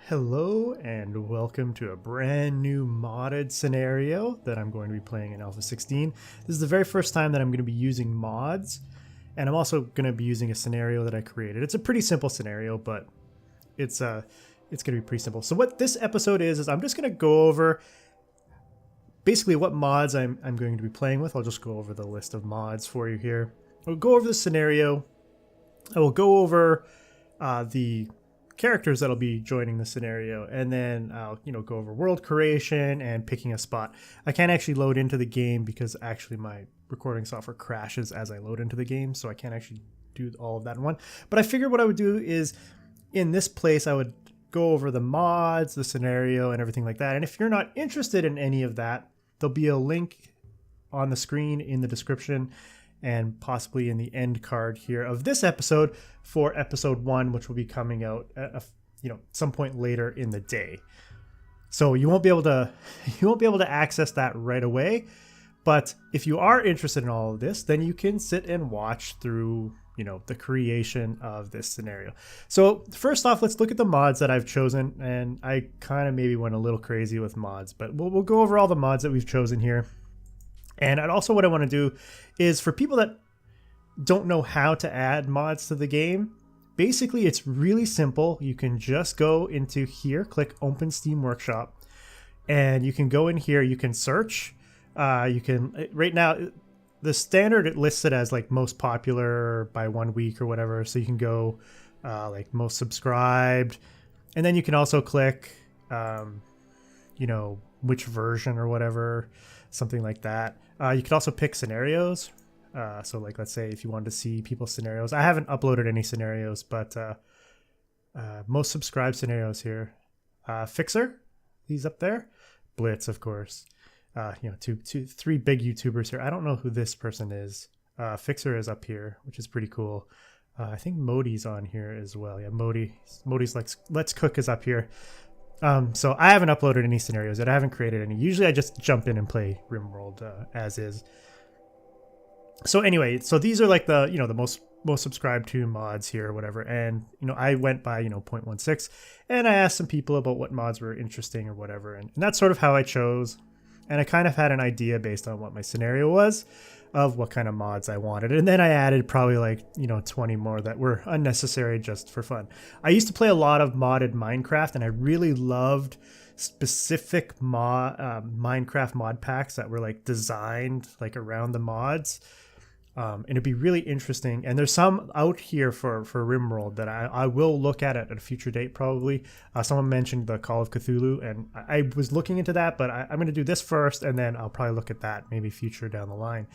Hello and welcome to a brand new modded scenario that I'm going to be playing in Alpha 16. This is the very first time that I'm going to be using mods, and I'm also going to be using a scenario that I created. It's a pretty simple scenario, but it's going to be pretty simple. So what this episode is I'm just going to go over basically what mods I'm going to be playing with. I'll just go over the list of mods for you here. I'll go over the scenario. I will go over the characters that'll be joining the scenario, and then I'll go over world creation and picking a spot. I can't actually load into the game because actually my recording software crashes as I load into the game, so I can't actually do all of that in one. But I figured what I would do is in this place I would go over the mods, the scenario, and everything like that. And if you're not interested in any of that, there'll be a link on the screen in the description and possibly in the end card here of this episode for episode 1, which will be coming out at some point later in the day. So you won't be able to access that right away. But if you are interested in all of this, then you can sit and watch through the creation of this scenario. So first off, let's look at the mods that I've chosen, and I kind of maybe went a little crazy with mods, but we'll go over all the mods that we've chosen here. And also what I want to do is for people that don't know how to add mods to the game, basically it's really simple. You can just go into here, click Open Steam Workshop, and you can go in here, you can search. You can, right now, the standard, it lists it as like most popular by 1 week or whatever. So you can go like most subscribed, and then you can also click, which version or whatever, something like that. You could also pick scenarios. So like, let's say if you wanted to see people's scenarios, I haven't uploaded any scenarios, but most subscribed scenarios here. Fixer, he's up there. Blitz, of course. Three big YouTubers here. I don't know who this person is. Fixer is up here, which is pretty cool. I think Modi's on here as well. Yeah, Modi's like Let's Cook is up here. So I haven't uploaded any scenarios yet. I haven't created any. Usually I just jump in and play Rimworld as is. So anyway, so these are like the the most subscribed to mods here or whatever. And I went by 0.16, and I asked some people about what mods were interesting or whatever, and that's sort of how I chose. And I kind of had an idea based on what my scenario was of what kind of mods I wanted. And then I added probably like, 20 more that were unnecessary just for fun. I used to play a lot of modded Minecraft, and I really loved specific Minecraft mod packs that were like designed like around the mods. And it'd be really interesting. And there's some out here for Rimworld that I will look at it at a future date probably. Someone mentioned the Call of Cthulhu, and I was looking into that, but I'm going to do this first, and then I'll probably look at that maybe future down the line.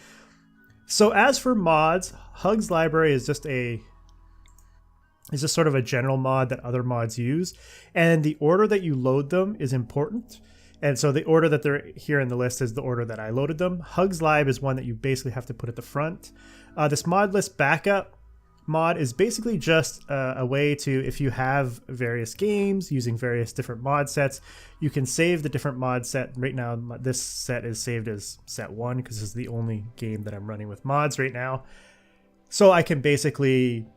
So as for mods, Hug's Library is just sort of a general mod that other mods use, and the order that you load them is important. And so the order that they're here in the list is the order that I loaded them. Hug's Lib is one that you basically have to put at the front. This mod list backup mod is basically just a way to, if you have various games using various different mod sets, you can save the different mod set. Right now, this set is saved as set 1 because this is the only game that I'm running with mods right now. So you can basically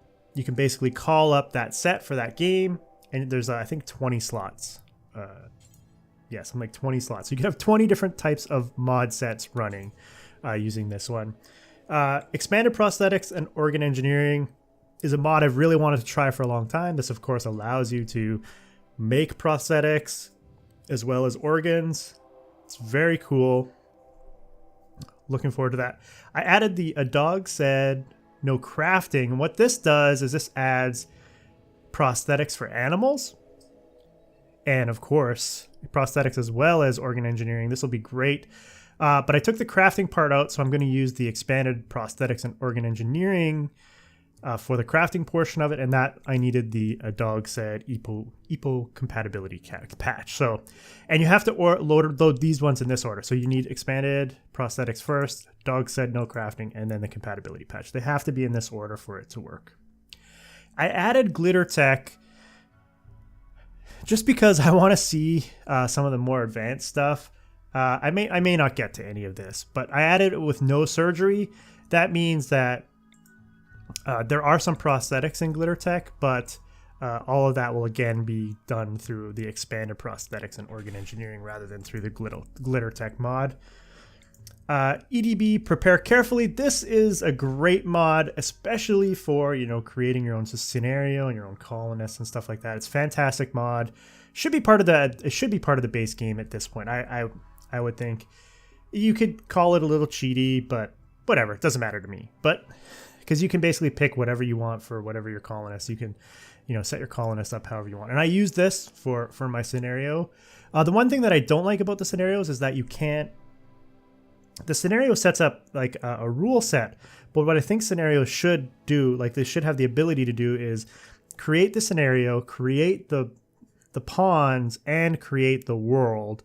call up that set for that game, and there's I think 20 slots. Yes, I'm like 20 slots. So you can have 20 different types of mod sets running using this one. Expanded Prosthetics and Organ Engineering is a mod I've really wanted to try for a long time. This, of course, allows you to make prosthetics as well as organs. It's very cool. Looking forward to that. I added A Dog Said No Crafting. And what this does is this adds prosthetics for animals. And of course, prosthetics as well as organ engineering. This will be great. But I took the crafting part out, so I'm going to use the expanded prosthetics and organ engineering for the crafting portion of it. And that I needed the A Dog Said EPO compatibility patch. So, and you have to load these ones in this order. So you need expanded prosthetics first, Dog Said No Crafting, and then the compatibility patch. They have to be in this order for it to work. I added glitter tech just because I want to see some of the more advanced stuff. I may not get to any of this, but I added it with no surgery. That means that there are some prosthetics in glitter tech, but all of that will again be done through the expanded prosthetics and organ engineering rather than through the glitter tech mod. EDB, prepare carefully. This is a great mod, especially for, you know, creating your own scenario and your own colonists and stuff like that. It's a fantastic mod. Should be part of it should be part of the base game at this point. I would think. You could call it a little cheaty, but whatever. It doesn't matter to me. But because you can basically pick whatever you want for whatever your colonists. You can, you know, set your colonists up however you want. And I use this for my scenario. The one thing that I don't like about the scenarios is that you can't. The scenario sets up like a rule set, but what I think scenarios should do, like they should have the ability to do, is create the scenario, create the pawns, and create the world,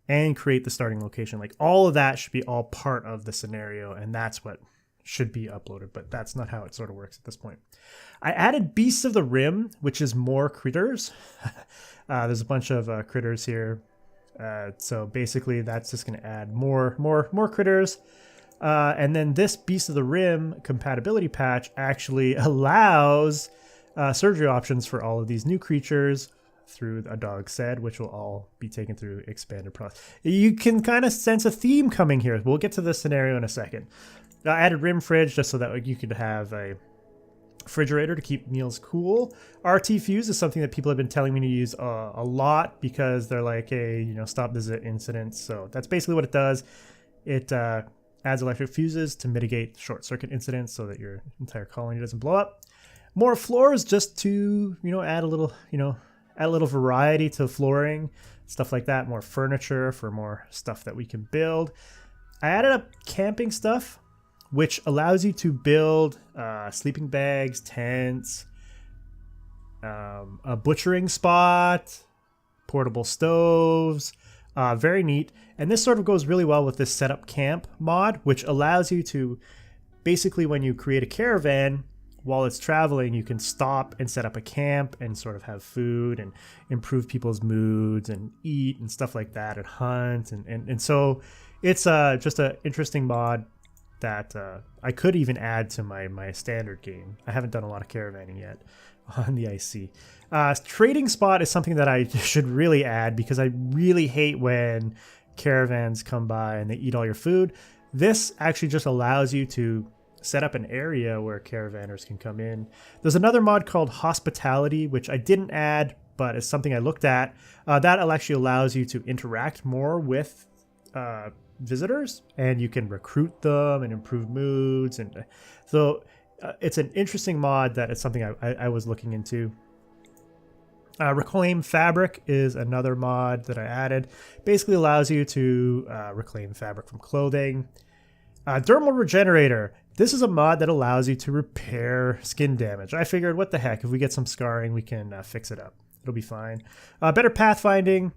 and create the starting location. Like all of that should be all part of the scenario, and that's what should be uploaded, but that's not how it sort of works at this point. I added Beasts of the Rim, which is more critters. There's a bunch of critters here. So basically that's just going to add more critters. And then this Beast of the Rim compatibility patch actually allows surgery options for all of these new creatures through a dog said, which will all be taken through expanded process. You can kind of sense a theme coming here. We'll get to this scenario in a second. I added rim fridge just so that you could have a refrigerator to keep meals cool. RT fuse is something that people have been telling me to use a lot because they're like, hey, you know, stop the incidents. So that's basically what it does. It adds electric fuses to mitigate short circuit incidents so that your entire colony doesn't blow up. More floors just to, you know, add a little variety to flooring, stuff like that. More furniture for more stuff that we can build. I added up camping stuff, which allows you to build sleeping bags, tents, a butchering spot, portable stoves. Very neat. And this sort of goes really well with this setup camp mod, which allows you to basically, when you create a caravan, while it's traveling, you can stop and set up a camp and sort of have food and improve people's moods and eat and stuff like that and hunt. And so it's just an interesting mod that I could even add to my standard game. I haven't done a lot of caravanning yet on the IC. Trading spot is something that I should really add because I really hate when caravans come by and they eat all your food. This actually just allows you to set up an area where caravanners can come in. There's another mod called Hospitality, which I didn't add, but it's something I looked at. That actually allows you to interact more with visitors, and you can recruit them and improve moods. And so it's an interesting mod that it's something I was looking into. Reclaim Fabric is another mod that I added. Basically allows you to reclaim fabric from clothing. Dermal Regenerator. This is a mod that allows you to repair skin damage. I figured, what the heck, if we get some scarring, we can fix it up. It'll be fine. Better Pathfinding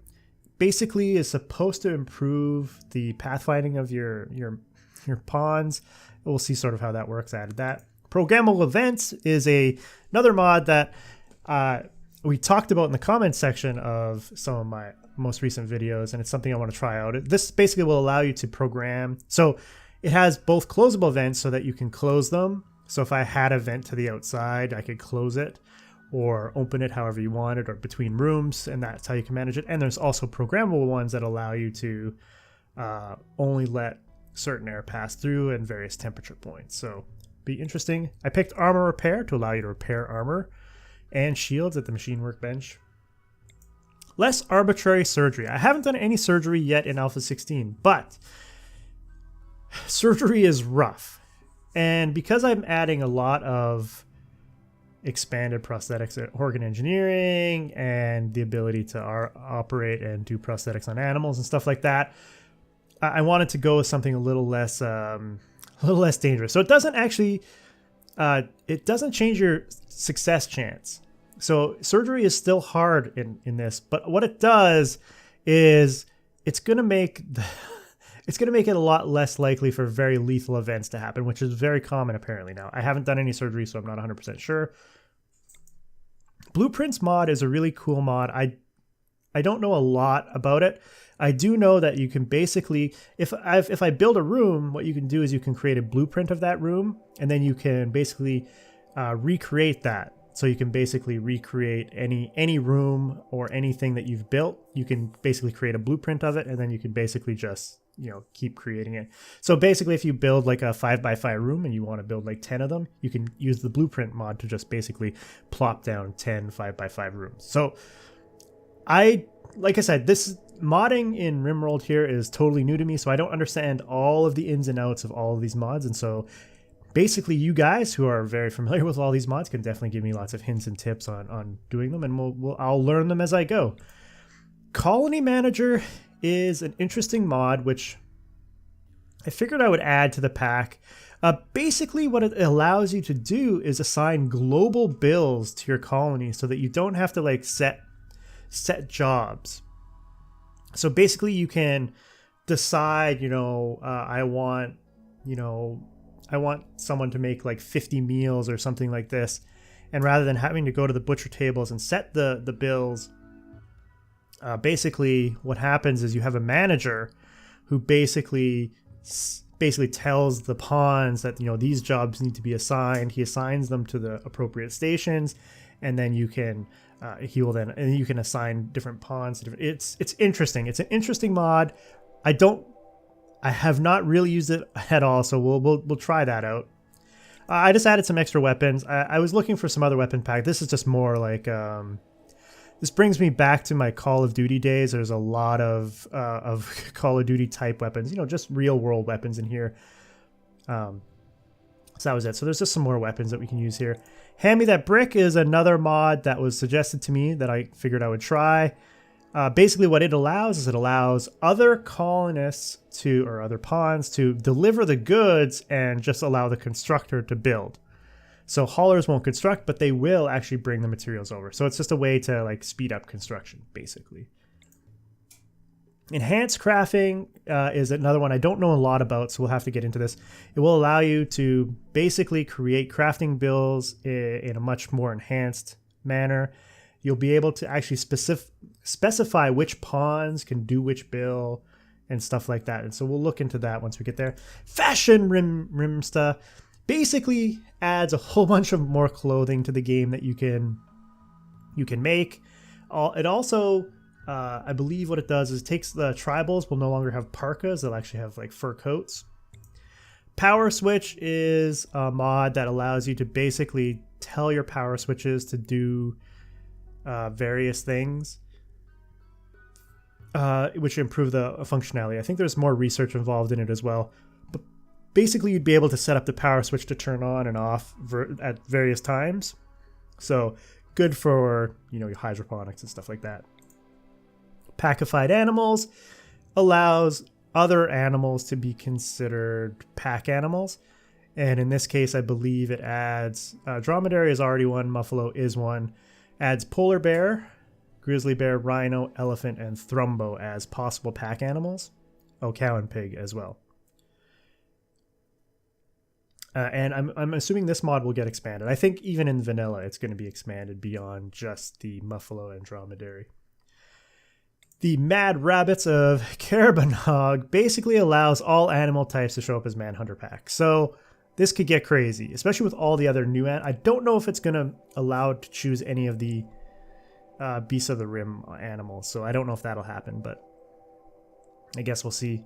basically is supposed to improve the pathfinding of your pawns. We'll see sort of how that works. I added that. Programmable Events is another mod that we talked about in the comments section of some of my most recent videos, and it's something I want to try out. This basically will allow you to program. So it has both closable events so that you can close them. So if I had a vent to the outside, I could close it or open it however you want it, or between rooms, and that's how you can manage it. And there's also programmable ones that allow you to only let certain air pass through and various temperature points. So be interesting. I picked Armor Repair to allow you to repair armor and shields at the machine workbench. Less arbitrary surgery. I haven't done any surgery yet in Alpha 16, but surgery is rough. And because I'm adding a lot of expanded prosthetics, organ engineering, and the ability to operate and do prosthetics on animals and stuff like that, I wanted to go with something a little less dangerous. So it doesn't actually, it doesn't change your success chance. So surgery is still hard in this, but what it does is it's going to make it a lot less likely for very lethal events to happen, which is very common apparently now. I haven't done any surgery, so I'm not 100% sure. Blueprints mod is a really cool mod. I don't know a lot about it. I do know that you can basically, if I build a room, what you can do is you can create a blueprint of that room, and then you can basically recreate that. So you can basically recreate any room or anything that you've built. You can basically create a blueprint of it, and then you can basically just, you know, keep creating it. So basically, if you build like a 5x5 room and you want to build like 10 of them, you can use the blueprint mod to just basically plop down 10 5x5 rooms. So like I said, this modding in Rimworld here is totally new to me, so I don't understand all of the ins and outs of all of these mods. And so basically, you guys who are very familiar with all these mods can definitely give me lots of hints and tips on doing them, and I'll learn them as I go. Colony Manager is an interesting mod, which I figured I would add to the pack. Basically, what it allows you to do is assign global bills to your colony so that you don't have to like set jobs. So basically, you can decide, you know, I want someone to make like 50 meals or something like this. And rather than having to go to the butcher tables and set the bills, basically what happens is you have a manager who basically tells the pawns that, you know, these jobs need to be assigned. He assigns them to the appropriate stations, and then you can you can assign different pawns. It's interesting. It's an interesting mod. I have not really used it at all, so we'll try that out. I just added some extra weapons. I was looking for some other weapon pack. This is just more like this brings me back to my Call of Duty days. There's a lot of Call of Duty type weapons, you know, just real world weapons in here. So that was it. So there's just some more weapons that we can use here. Hand Me That Brick is another mod that was suggested to me that I figured I would try. Basically what it allows is it allows other colonists or other pawns to deliver the goods and just allow the constructor to build. So haulers won't construct, but they will actually bring the materials over. So it's just a way to like speed up construction, basically. Enhanced crafting is another one I don't know a lot about, so we'll have to get into this. It will allow you to basically create crafting bills in a much more enhanced manner. You'll be able to actually specify which pawns can do which bill and stuff like that. And so we'll look into that once we get there. Fashion Rimsta basically adds a whole bunch of more clothing to the game that you can make. It also, I believe what it does is it takes the tribals will no longer have parkas. They'll actually have like fur coats. Power Switch is a mod that allows you to basically tell your power switches to do various things, which improve the functionality. I think there's more research involved in it as well. But basically, you'd be able to set up the power switch to turn on and off at various times. So good for, you know, your hydroponics and stuff like that. Packified Animals allows other animals to be considered pack animals. And in this case, I believe it adds dromedary is already one, muffalo is one. Adds polar bear, grizzly bear, rhino, elephant, and thrumbo as possible pack animals. Oh, cow and pig as well. And I'm assuming this mod will get expanded. I think even in vanilla, it's going to be expanded beyond just the muffalo and dromedary. The Mad Rabbits of Carabanog basically allows all animal types to show up as Manhunter packs. So this could get crazy, especially with all the other new I don't know if it's going to allow to choose any of the Beasts of the Rim animals, so I don't know if that'll happen, but I guess we'll see.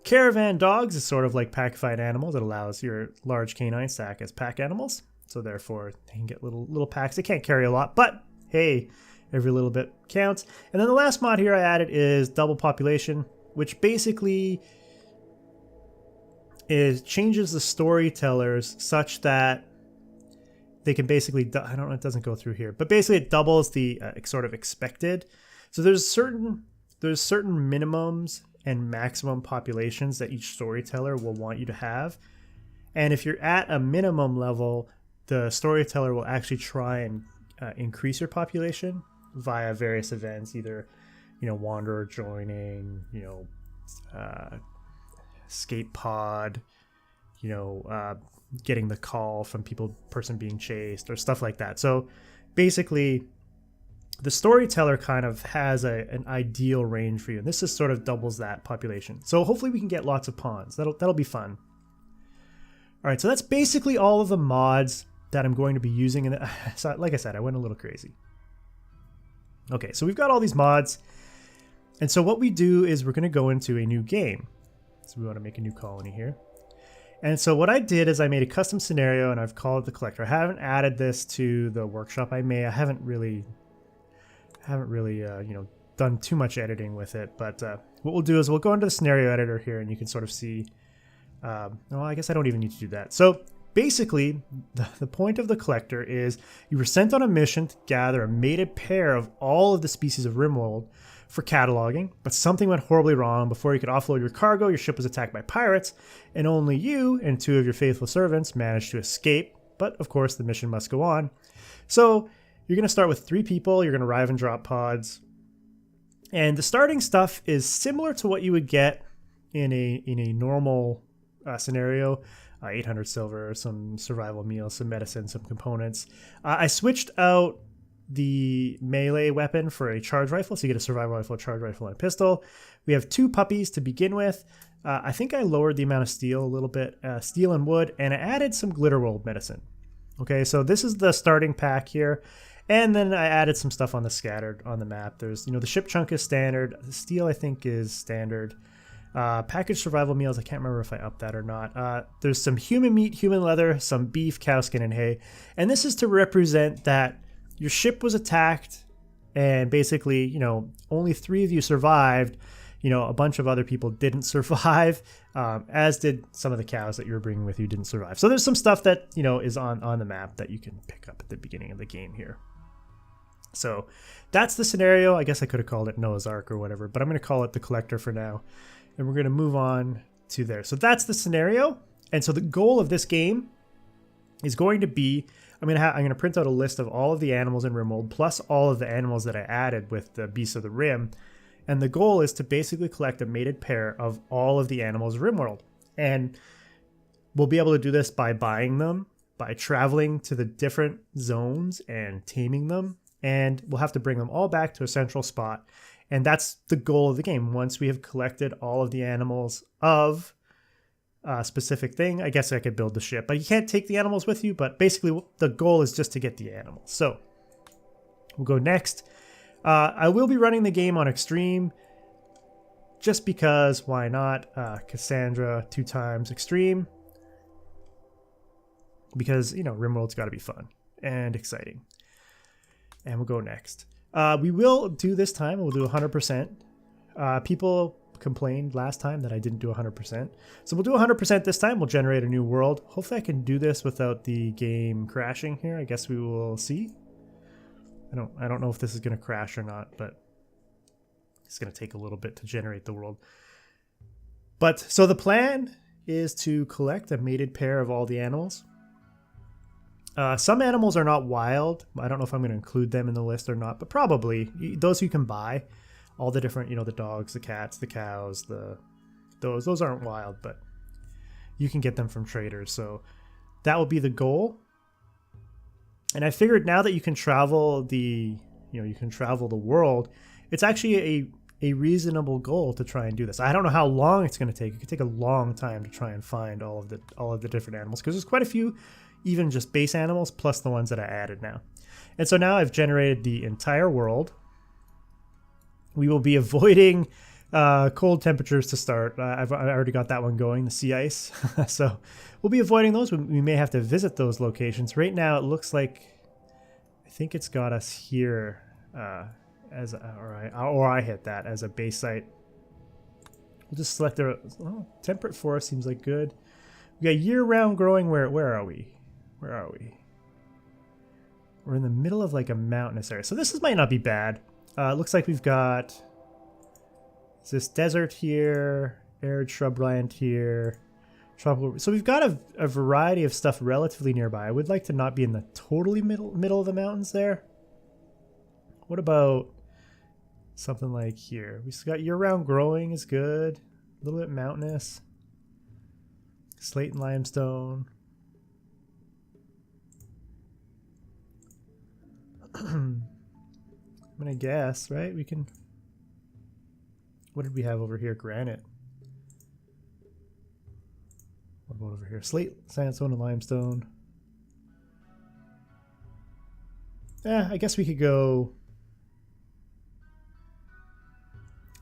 Caravan Dogs is sort of like Packified Animals. It allows your large canines to act as pack animals, so therefore they can get little packs. They can't carry a lot, but hey, every little bit counts. And then the last mod here I added is Double Population, which basically changes the storytellers such that they can basically, I don't know, it doesn't go through here, but basically it doubles the sort of expected. So there's certain minimums and maximum populations that each storyteller will want you to have. And if you're at a minimum level, the storyteller will actually try and increase your population via various events, either, you know, wanderer joining, you know, escape pod, you know, getting the call from person being chased or stuff like that. So basically the storyteller kind of has an ideal range for you, and this just sort of doubles that population. So hopefully we can get lots of pawns. That'll be fun. All right, so that's basically all of the mods. that I'm going to be using. In the, so like I said, I went a little crazy. Okay, so we've got all these mods. And so what we do is we're going to go into a new game. So we want to make a new colony here. And so what I did is I made a custom scenario and I've called it the collector. I haven't added this to the workshop I made. I haven't really you know, done too much editing with it. But what we'll do is we'll go into the scenario editor here and you can sort of see. Well, I guess I don't even need to do that. So basically, the point of the collector is you were sent on a mission to gather a mated pair of all of the species of Rimworld for cataloging, but something went horribly wrong. Before you could offload your cargo, your ship was attacked by pirates, and only you and 2 of your faithful servants managed to escape. But of course, the mission must go on. So you're going to start with 3 people. You're going to arrive and drop pods. And the starting stuff is similar to what you would get in a normal scenario. 800 silver, some survival meals, some medicine, some components. I switched out the melee weapon for a charge rifle, so you get a survival rifle, a charge rifle, and a pistol. We have 2 puppies to begin with. I think I lowered the amount of steel a little bit, steel and wood, and I added some glitter world medicine. Okay, so this is the starting pack here, and then I added some stuff on the scattered on the map. There's, you know, the ship chunk is standard. The steel I think is standard. Packaged survival meals, I can't remember if I upped that or not. There's some human meat, human leather, some beef, cow skin, and hay, and this is to represent that your ship was attacked and basically, you know, only 3 of you survived. You know, a bunch of other people didn't survive, as did some of the cows that you were bringing with you didn't survive. So there's some stuff that, you know, is on the map that you can pick up at the beginning of the game here. So that's the scenario. I guess I could have called it Noah's Ark or whatever, but I'm going to call it the collector for now. And we're going to move on to there. So that's the scenario. And so the goal of this game is going to be, I'm going to print out a list of all of the animals in Rimworld, plus all of the animals that I added with the Beasts of the Rim. And the goal is to basically collect a mated pair of all of the animals in Rimworld. And we'll be able to do this by buying them, by traveling to the different zones and taming them. And we'll have to bring them all back to a central spot. And that's the goal of the game. Once we have collected all of the animals of a specific thing, I guess I could build the ship. But you can't take the animals with you, but basically the goal is just to get the animals. So we'll go next. I will be running the game on Extreme, just because, why not? Cassandra 2 times Extreme. Because, you know, Rimworld's got to be fun and exciting. And we'll go next. We will do this time, we'll do 100%. People complained last time that I didn't do 100%. So we'll do 100% this time. We'll generate a new world. Hopefully I can do this without the game crashing here. I guess we will see. I don't know if this is going to crash or not, but it's going to take a little bit to generate the world. But so the plan is to collect a mated pair of all the animals. Some animals are not wild. I don't know if I'm going to include them in the list or not, but probably those you can buy. All the different, you know, the dogs, the cats, the cows, those aren't wild, but you can get them from traders. So that will be the goal. And I figured now that you can travel the world, it's actually a reasonable goal to try and do this. I don't know how long it's going to take. It could take a long time to try and find all of the different animals, because there's quite a few, even just base animals, plus the ones that I added now. And so now I've generated the entire world. We will be avoiding cold temperatures to start. I already got that one going, the sea ice. So we'll be avoiding those. We may have to visit those locations. Right now it looks like, I think it's got us here or I hit that as a base site. We'll just select temperate forest seems like good. We got year-round growing. Where are we? Where are we? We're in the middle of like a mountainous area. So this might not be bad. It looks like we've got this desert here, arid shrubland here, tropical. So we've got a variety of stuff relatively nearby. I would like to not be in the totally middle of the mountains there. What about something like here? We've got year-round growing is good. A little bit mountainous. Slate and limestone. I'm gonna guess, right? We can. What did we have over here? Granite. What about over here? Slate, sandstone, and limestone. I guess we could go...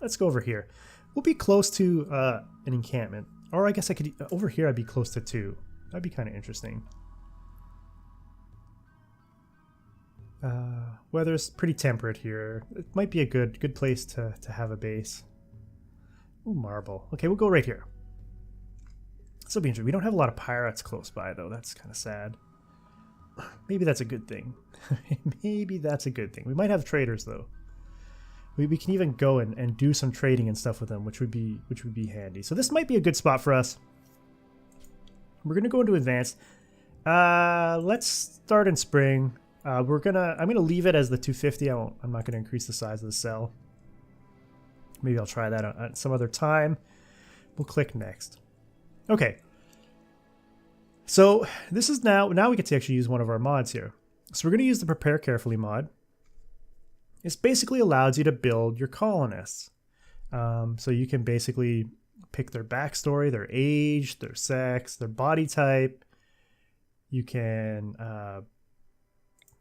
Let's go over here. We'll be close to an encampment. Or I guess I could... Over here I'd be close to 2. That'd be kind of interesting. Weather's pretty temperate here. It might be a good place to have a base. Ooh, marble. Okay, we'll go right here. This will be interesting. We don't have a lot of pirates close by, though. That's kind of sad. Maybe that's a good thing. Maybe that's a good thing. We might have traders, though. We can even go and do some trading and stuff with them, which would be handy. So this might be a good spot for us. We're gonna go into advanced. Let's start in spring. I'm gonna leave it as the 250. I'm not gonna increase the size of the cell. Maybe I'll try that at some other time. We'll click next. Okay. So this is now we get to actually use one of our mods here. So we're gonna use the Prepare Carefully mod. It basically allows you to build your colonists. So you can basically pick their backstory, their age, their sex, their body type. You can,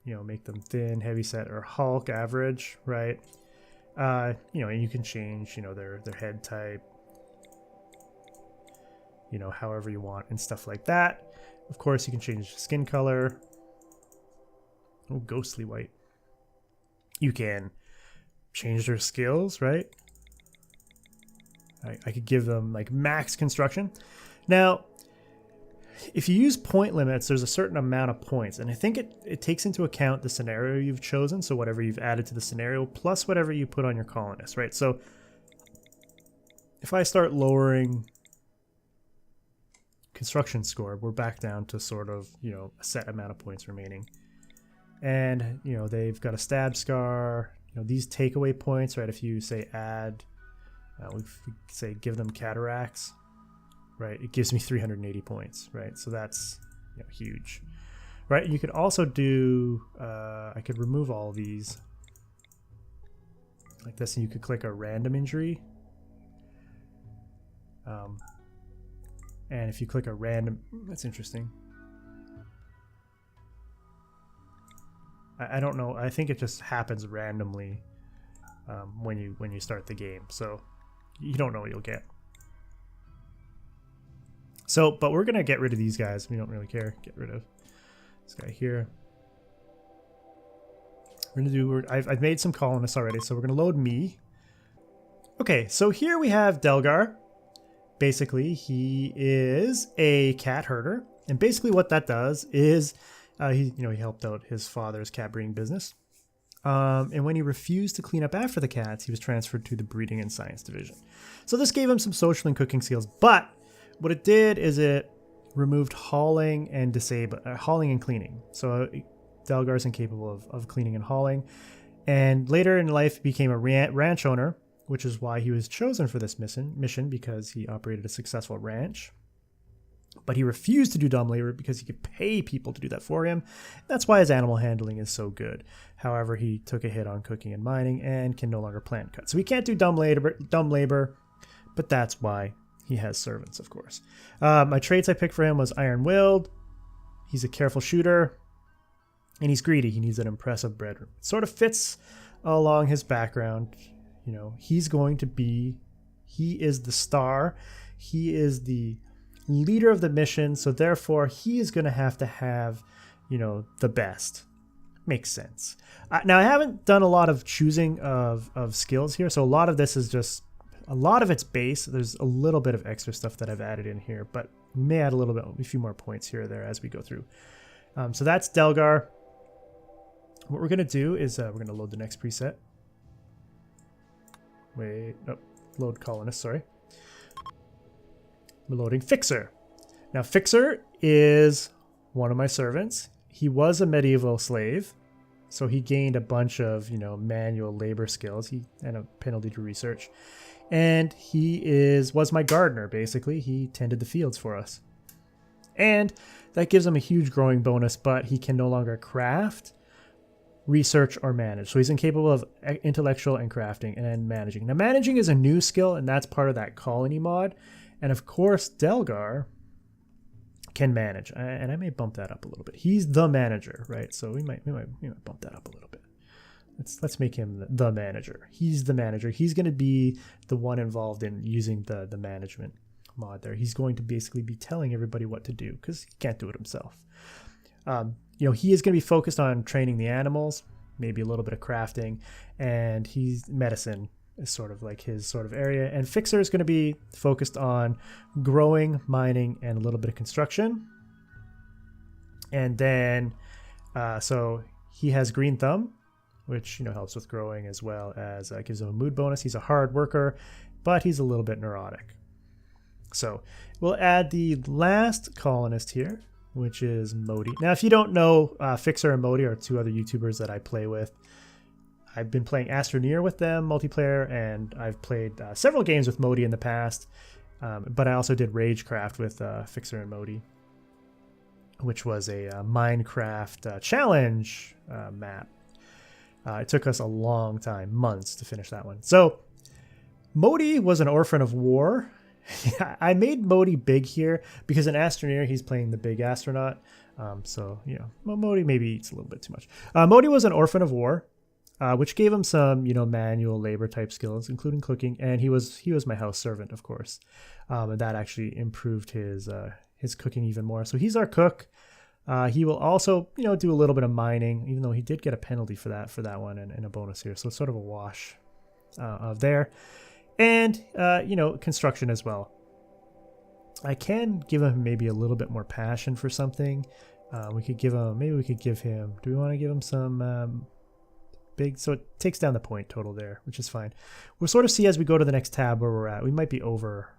make them thin, heavyset, or Hulk, average, right? And you can change, their head type, however you want and stuff like that. Of course, you can change skin color. Oh, ghostly white. You can change their skills, right? I could give them like max construction. Now, if you use point limits, there's a certain amount of points. And I think it takes into account the scenario you've chosen. So whatever you've added to the scenario plus whatever you put on your colonists, right? So if I start lowering construction score, we're back down to sort of, a set amount of points remaining. And, they've got a stab scar, these takeaway points, right? If you say add, we say give them cataracts, right? It gives me 380 points, right? So that's huge, right? You could also do, I could remove all these like this, and you could click a random injury. And if you click a random, that's interesting. I don't know. I think it just happens randomly when you start the game, so you don't know what you'll get. So, but we're gonna get rid of these guys. We don't really care. Get rid of this guy here. We're gonna do. I've made some colonists already, so we're gonna load me. Okay, so here we have Delgar. Basically, he is a cat herder, and basically what that does is. He helped out his father's cat breeding business. And when he refused to clean up after the cats, he was transferred to the breeding and science division. So this gave him some social and cooking skills, but what it did is it removed hauling and hauling and cleaning. So Delgar is incapable of cleaning and hauling. And later in life became a ranch owner, which is why he was chosen for this mission because he operated a successful ranch. But he refused to do dumb labor because he could pay people to do that for him. That's why his animal handling is so good. However, he took a hit on cooking and mining and can no longer plant cut. So he can't do dumb labor, but that's why he has servants, of course. My traits I picked for him was iron-willed. He's a careful shooter, and he's greedy. He needs an impressive bedroom. It sort of fits along his background. He's going to be, he is the star. He is the leader of the mission, so therefore he is going to have the best. Makes sense. Now I haven't done a lot of choosing of skills here, so a lot of this is just a lot of it's base. There's a little bit of extra stuff that I've added in here, but we may add a few more points here or there as we go through. So that's Delgar. What we're going to do is we're going to load the next preset. Load colonist, sorry. We're loading Fixer. Now Fixer is one of my servants. He was a medieval slave, so he gained a bunch of manual labor skills. And a penalty to research, and he was my gardener. Basically, he tended the fields for us, and that gives him a huge growing bonus. But he can no longer craft, research, or manage. So he's incapable of intellectual and crafting and managing. Now managing is a new skill, and that's part of that colony mod. And of course, Delgar can manage, and I may bump that up a little bit. He's the manager, right? So we might bump that up a little bit. Let's make him the manager. He's the manager. He's going to be the one involved in using the management mod there. He's going to basically be telling everybody what to do because he can't do it himself. He is going to be focused on training the animals, maybe a little bit of crafting, and he's medicine is sort of like his sort of area. And Fixer is going to be focused on growing, mining, and a little bit of construction. And then, so he has Green Thumb, which helps with growing as well as gives him a mood bonus. He's a hard worker, but he's a little bit neurotic. So we'll add the last colonist here, which is Modi. Now, if you don't know, Fixer and Modi are two other YouTubers that I play with. I've been playing Astroneer with them, multiplayer, and I've played several games with Modi in the past. But I also did Ragecraft with Fixer and Modi, which was a Minecraft challenge map. It took us a long time, months, to finish that one. So Modi was an orphan of war. I made Modi big here because in Astroneer, he's playing the big astronaut. Modi maybe eats a little bit too much. Modi was an orphan of war, which gave him some, manual labor type skills, including cooking. And he was my house servant, of course. And that actually improved his cooking even more. So he's our cook. He will also, do a little bit of mining, even though he did get a penalty for that one and a bonus here. So it's sort of a wash of there. And, construction as well. I can give him maybe a little bit more passion for something. We could give him, do we want to give him some big, so it takes down the point total there, which is fine. We'll sort of see as we go to the next tab where we're at. We might be over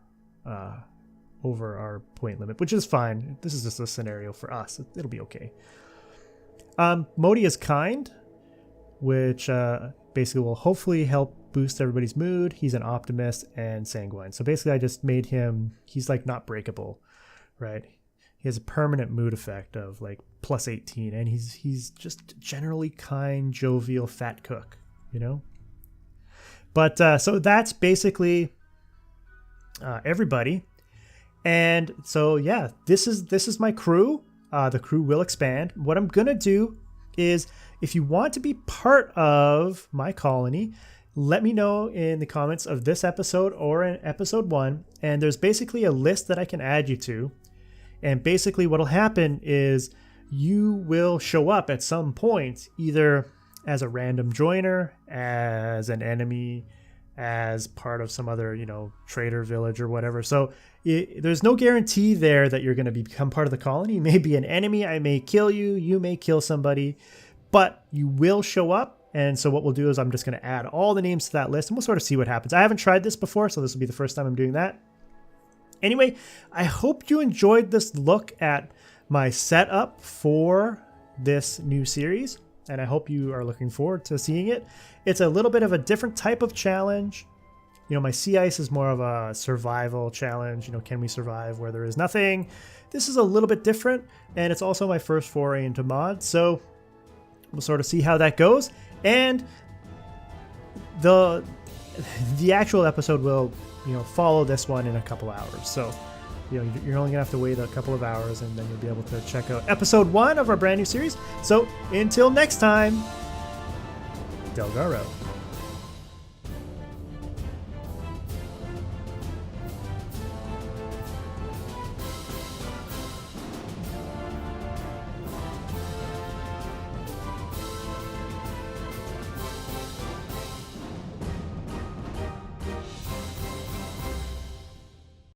our point limit, which is fine. This is just a scenario for us. It'll be okay. Modi is kind, which basically will hopefully help boost everybody's mood. He's an optimist and sanguine. So basically I just made him, he's like not breakable, right? He has a permanent mood effect of like plus 18, and he's just generally kind, jovial, fat cook, But so that's basically everybody. And so, yeah, this is my crew. The crew will expand. What I'm going to do is, if you want to be part of my colony, let me know in the comments of this episode or in episode 1. And there's basically a list that I can add you to. And basically what'll happen is you will show up at some point, either as a random joiner, as an enemy, as part of some other, trader village or whatever. So there's no guarantee there that you're going to become part of the colony. You may be an enemy. I may kill you. You may kill somebody, but you will show up. And so what we'll do is I'm just going to add all the names to that list, and we'll sort of see what happens. I haven't tried this before, so this will be the first time I'm doing that. Anyway, I hope you enjoyed this look at my setup for this new series, and I hope you are looking forward to seeing it. It's a little bit of a different type of challenge. My sea ice is more of a survival challenge. Can we survive where there is nothing? This is a little bit different, and it's also my first foray into mods, so we'll sort of see how that goes. And the actual episode will, follow this one in a couple hours. So, you're only gonna have to wait a couple of hours, and then you'll be able to check out episode 1 of our brand new series. So until next time, Delgaro.